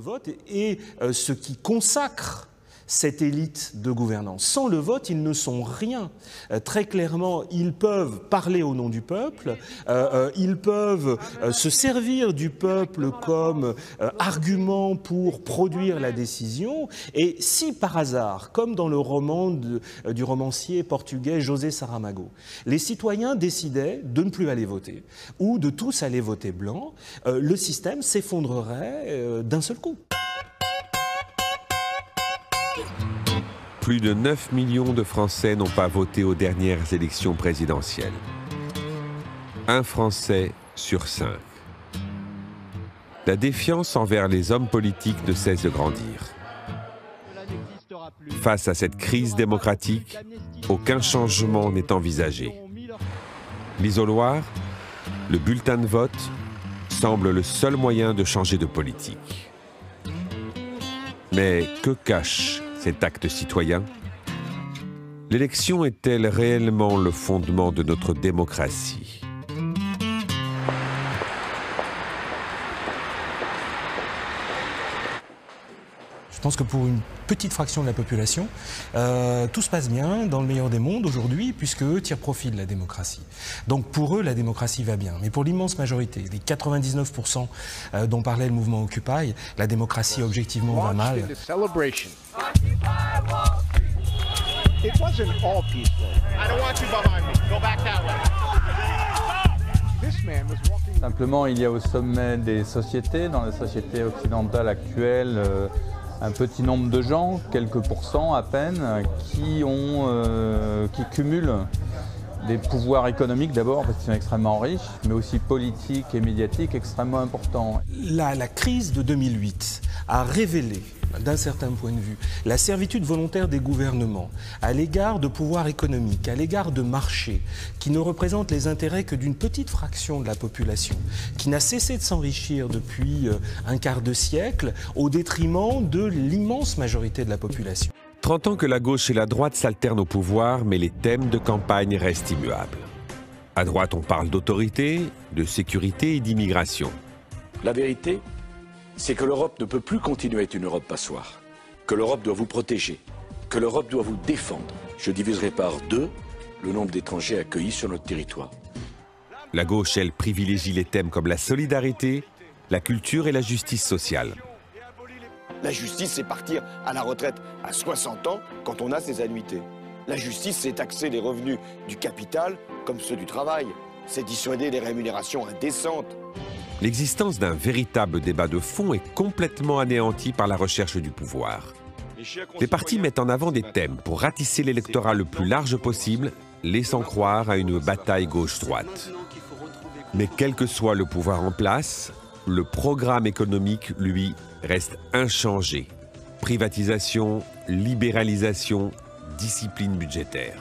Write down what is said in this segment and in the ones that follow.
vote est ce qui consacre cette élite de gouvernance. Sans le vote, ils ne sont rien. Très clairement, ils peuvent parler au nom du peuple, ils peuvent se servir du peuple comme argument pour produire la décision. Et si par hasard, comme dans le roman du romancier portugais José Saramago, les citoyens décidaient de ne plus aller voter ou de tous aller voter blanc, le système s'effondrerait d'un seul coup. Plus de 9 millions de Français n'ont pas voté aux dernières élections présidentielles. Un Français sur 5. La défiance envers les hommes politiques ne cesse de grandir. Face à cette crise démocratique, aucun changement n'est envisagé. L'isoloir, le bulletin de vote, semble le seul moyen de changer de politique. Mais que cache cet acte citoyen? L'élection est-elle réellement le fondement de notre démocratie? Je pense que pour une petite fraction de la population, tout se passe bien dans le meilleur des mondes aujourd'hui, puisque eux tirent profit de la démocratie. Donc pour eux, la démocratie va bien. Mais pour l'immense majorité, les 99% dont parlait le mouvement Occupy, la démocratie objectivement va mal. Simplement, il y a au sommet des sociétés, dans la société occidentale actuelle, un petit nombre de gens, quelques pourcents à peine, qui cumulent des pouvoirs économiques d'abord, parce qu'ils sont extrêmement riches, mais aussi politiques et médiatiques extrêmement importants. La crise de 2008 a révélé, d'un certain point de vue, la servitude volontaire des gouvernements à l'égard de pouvoirs économiques, à l'égard de marchés qui ne représentent les intérêts que d'une petite fraction de la population, qui n'a cessé de s'enrichir depuis un quart de siècle au détriment de l'immense majorité de la population. 30 ans que la gauche et la droite s'alternent au pouvoir, mais les thèmes de campagne restent immuables. À droite, on parle d'autorité, de sécurité et d'immigration. La vérité, c'est que l'Europe ne peut plus continuer à être une Europe passoire. Que l'Europe doit vous protéger, que l'Europe doit vous défendre. Je diviserai par 2 le nombre d'étrangers accueillis sur notre territoire. La gauche, elle, privilégie les thèmes comme la solidarité, la culture et la justice sociale. La justice, c'est partir à la retraite à 60 ans quand on a ses annuités. La justice, c'est taxer les revenus du capital comme ceux du travail. C'est dissuader des rémunérations indécentes. L'existence d'un véritable débat de fond est complètement anéantie par la recherche du pouvoir. Les partis mettent en avant des thèmes pour ratisser l'électorat le plus large possible, laissant croire à une bataille gauche-droite. Mais quel que soit le pouvoir en place, le programme économique, lui, reste inchangé. Privatisation, libéralisation, discipline budgétaire.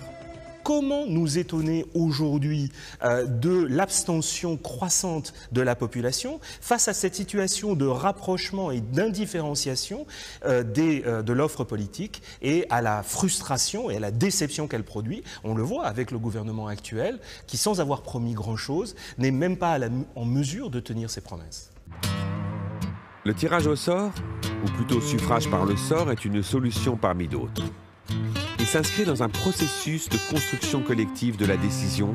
Comment nous étonner aujourd'hui de l'abstention croissante de la population face à cette situation de rapprochement et d'indifférenciation de l'offre politique et à la frustration et à la déception qu'elle produit? On le voit avec le gouvernement actuel qui, sans avoir promis grand-chose, n'est même pas en mesure de tenir ses promesses. Le tirage au sort, ou plutôt suffrage par le sort, est une solution parmi d'autres. Il s'inscrit dans un processus de construction collective de la décision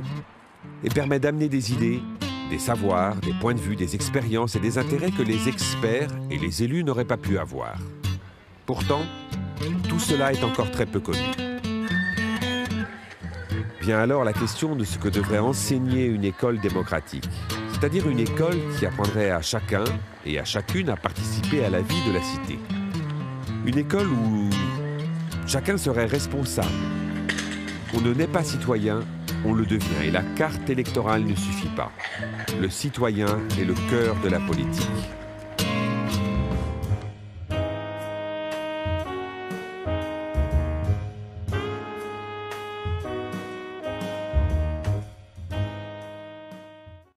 et permet d'amener des idées, des savoirs, des points de vue, des expériences et des intérêts que les experts et les élus n'auraient pas pu avoir. Pourtant, tout cela est encore très peu connu. Vient alors la question de ce que devrait enseigner une école démocratique, c'est-à-dire une école qui apprendrait à chacun et à chacune à participer à la vie de la cité. Une école où chacun serait responsable. On ne naît pas citoyen, on le devient, et la carte électorale ne suffit pas. Le citoyen est le cœur de la politique.